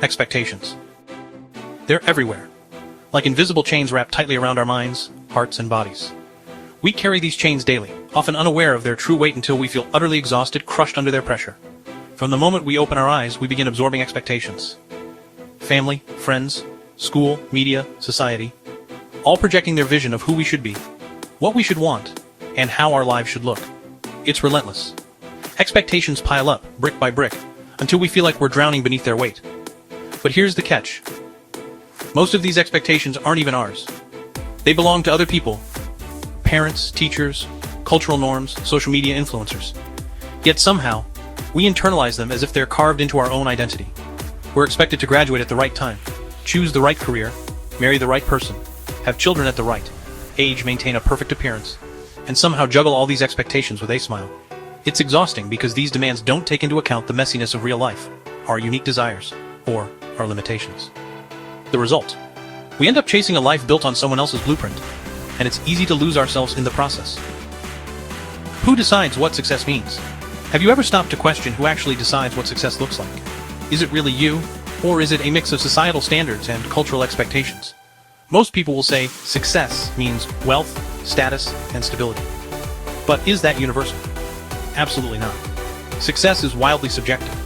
Expectations. They're everywhere, like invisible chains wrapped tightly around our minds, hearts, and bodies. We carry these chains daily, often unaware of their true weight until we feel utterly exhausted, crushed under their pressure. From the moment we open our eyes, we begin absorbing expectations. Family, friends, school, media, society, all projecting their vision of who we should be, what we should want, and how our lives should look. It's relentless. Expectations pile up, brick by brick, until we feel like we're drowning beneath their weight. But here's the catch. Most of these expectations aren't even ours. They belong to other people. Parents, teachers, cultural norms, social media influencers. Yet somehow, we internalize them as if they're carved into our own identity. We're expected to graduate at the right time, choose the right career, marry the right person, have children at the right age, maintain a perfect appearance, and somehow juggle all these expectations with a smile. It's exhausting because these demands don't take into account the messiness of real life, our unique desires, or our limitations. The result? We end up chasing a life built on someone else's blueprint, and it's easy to lose ourselves in the process. Who decides what success means? Have you ever stopped to question who actually decides what success looks like? Is it really you, or is it a mix of societal standards and cultural expectations? Most people will say success means wealth, status, and stability. But is that universal? Absolutely not. Success is wildly subjective.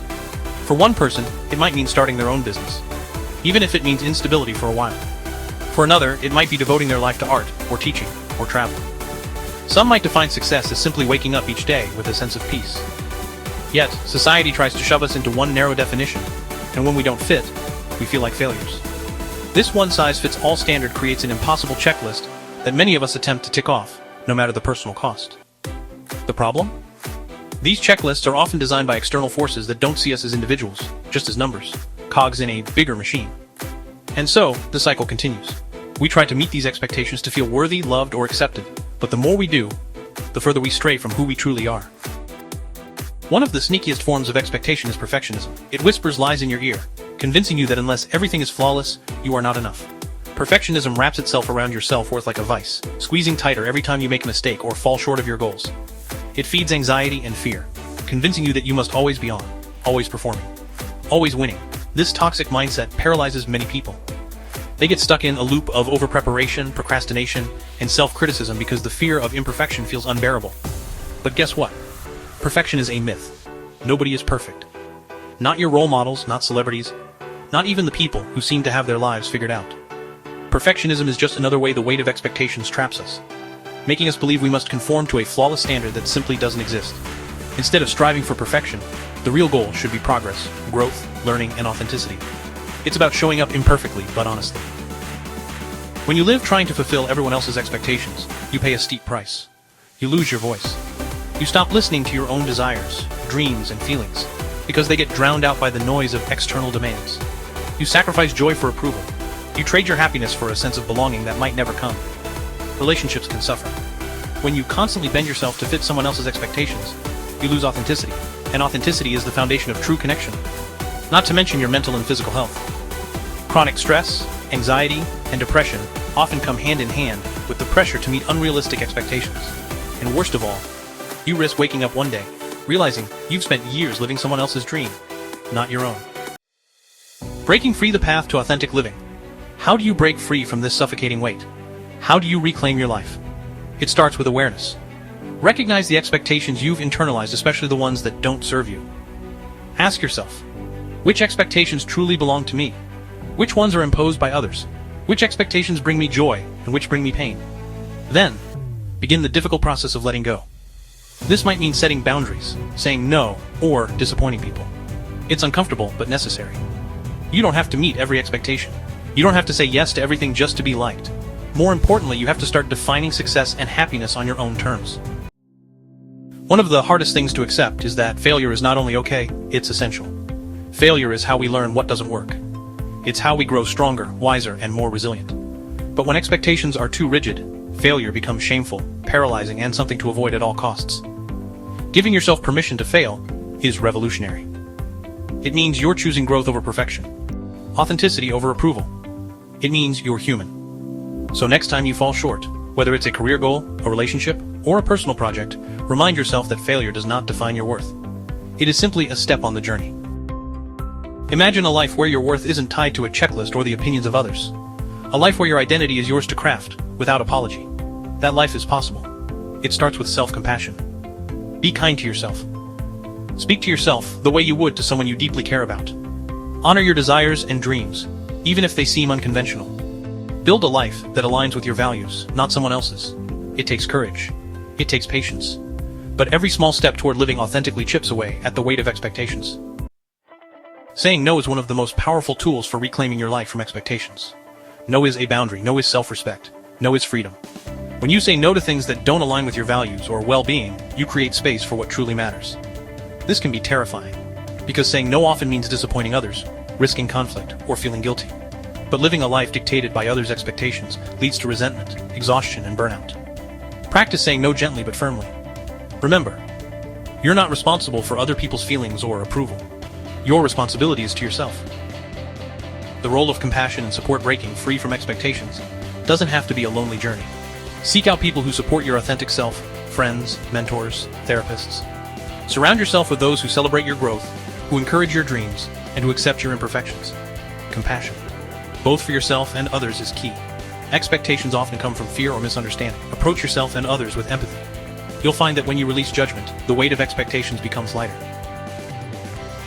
For one person, it might mean starting their own business, even if it means instability for a while. For another, it might be devoting their life to art, or teaching, or travel. Some might define success as simply waking up each day with a sense of peace. Yet, society tries to shove us into one narrow definition, and when we don't fit, we feel like failures. This one-size-fits-all standard creates an impossible checklist that many of us attempt to tick off, no matter the personal cost. The problem? These checklists are often designed by external forces that don't see us as individuals, just as numbers, cogs in a bigger machine. And so, the cycle continues. We try to meet these expectations to feel worthy, loved, or accepted, but the more we do, the further we stray from who we truly are. One of the sneakiest forms of expectation is perfectionism. It whispers lies in your ear, convincing you that unless everything is flawless, you are not enough. Perfectionism wraps itself around your self-worth like a vice, squeezing tighter every time you make a mistake or fall short of your goals. It feeds anxiety and fear, convincing you that you must always be on, always performing, always winning. This toxic mindset paralyzes many people. They get stuck in a loop of over-preparation, procrastination, and self-criticism because the fear of imperfection feels unbearable. But guess what? Perfection is a myth. Nobody is perfect. Not your role models, not celebrities, not even the people who seem to have their lives figured out. Perfectionism is just another way the weight of expectations traps us, making us believe we must conform to a flawless standard that simply doesn't exist. Instead of striving for perfection, the real goal should be progress, growth, learning, and authenticity. It's about showing up imperfectly, but honestly. When you live trying to fulfill everyone else's expectations, you pay a steep price. You lose your voice. You stop listening to your own desires, dreams, and feelings, because they get drowned out by the noise of external demands. You sacrifice joy for approval. You trade your happiness for a sense of belonging that might never come. Relationships can suffer. When you constantly bend yourself to fit someone else's expectations, you lose authenticity, and authenticity is the foundation of true connection, not to mention your mental and physical health. Chronic stress, anxiety, and depression often come hand in hand with the pressure to meet unrealistic expectations. And worst of all, you risk waking up one day, realizing you've spent years living someone else's dream, not your own. Breaking free, the path to authentic living. How do you break free from this suffocating weight? How do you reclaim your life? It starts with awareness. Recognize the expectations you've internalized, especially the ones that don't serve you. Ask yourself, which expectations truly belong to me? Which ones are imposed by others? Which expectations bring me joy and which bring me pain? Then, begin the difficult process of letting go. This might mean setting boundaries, saying no, or disappointing people. It's uncomfortable, but necessary. You don't have to meet every expectation. You don't have to say yes to everything just to be liked. More importantly, you have to start defining success and happiness on your own terms. One of the hardest things to accept is that failure is not only okay, it's essential. Failure is how we learn what doesn't work. It's how we grow stronger, wiser, and more resilient. But when expectations are too rigid, failure becomes shameful, paralyzing, and something to avoid at all costs. Giving yourself permission to fail is revolutionary. It means you're choosing growth over perfection, authenticity over approval. It means you're human. So next time you fall short, whether it's a career goal, a relationship, or a personal project, remind yourself that failure does not define your worth. It is simply a step on the journey. Imagine a life where your worth isn't tied to a checklist or the opinions of others. A life where your identity is yours to craft, without apology. That life is possible. It starts with self-compassion. Be kind to yourself. Speak to yourself the way you would to someone you deeply care about. Honor your desires and dreams, even if they seem unconventional. Build a life that aligns with your values, not someone else's. It takes courage. It takes patience. But every small step toward living authentically chips away at the weight of expectations. Saying no is one of the most powerful tools for reclaiming your life from expectations. No is a boundary. No is self-respect. No is freedom. When you say no to things that don't align with your values or well-being, you create space for what truly matters. This can be terrifying, because saying no often means disappointing others, risking conflict, or feeling guilty. But living a life dictated by others' expectations leads to resentment, exhaustion, and burnout. Practice saying no gently but firmly. Remember, you're not responsible for other people's feelings or approval. Your responsibility is to yourself. The role of compassion and support. Breaking free from expectations doesn't have to be a lonely journey. Seek out people who support your authentic self, friends, mentors, therapists. Surround yourself with those who celebrate your growth, who encourage your dreams, and who accept your imperfections. Compassion, both for yourself and others, is key. Expectations often come from fear or misunderstanding. Approach yourself and others with empathy. You'll find that when you release judgment, the weight of expectations becomes lighter.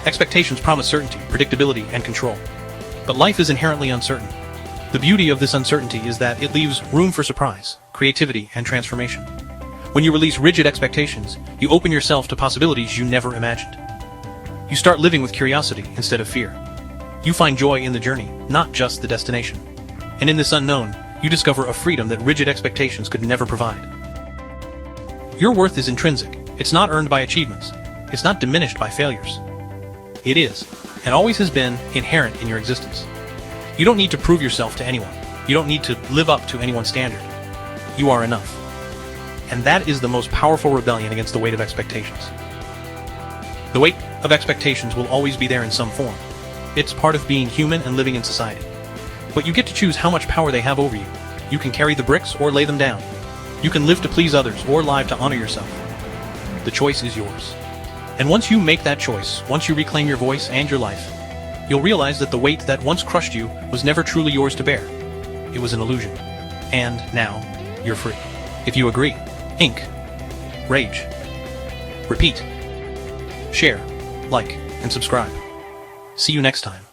Expectations promise certainty, predictability, and control. But life is inherently uncertain. The beauty of this uncertainty is that it leaves room for surprise, creativity, and transformation. When you release rigid expectations, you open yourself to possibilities you never imagined. You start living with curiosity instead of fear. You find joy in the journey, not just the destination. And in this unknown, you discover a freedom that rigid expectations could never provide. Your worth is intrinsic. It's not earned by achievements. It's not diminished by failures. It is, and always has been, inherent in your existence. You don't need to prove yourself to anyone. You don't need to live up to anyone's standard. You are enough. And that is the most powerful rebellion against the weight of expectations. The weight of expectations will always be there in some form. It's part of being human and living in society. But you get to choose how much power they have over you. You can carry the bricks or lay them down. You can live to please others or live to honor yourself. The choice is yours. And once you make that choice, once you reclaim your voice and your life, you'll realize that the weight that once crushed you was never truly yours to bear. It was an illusion. And now, you're free. If you agree, ink, rage, repeat, share, like, and subscribe. See you next time.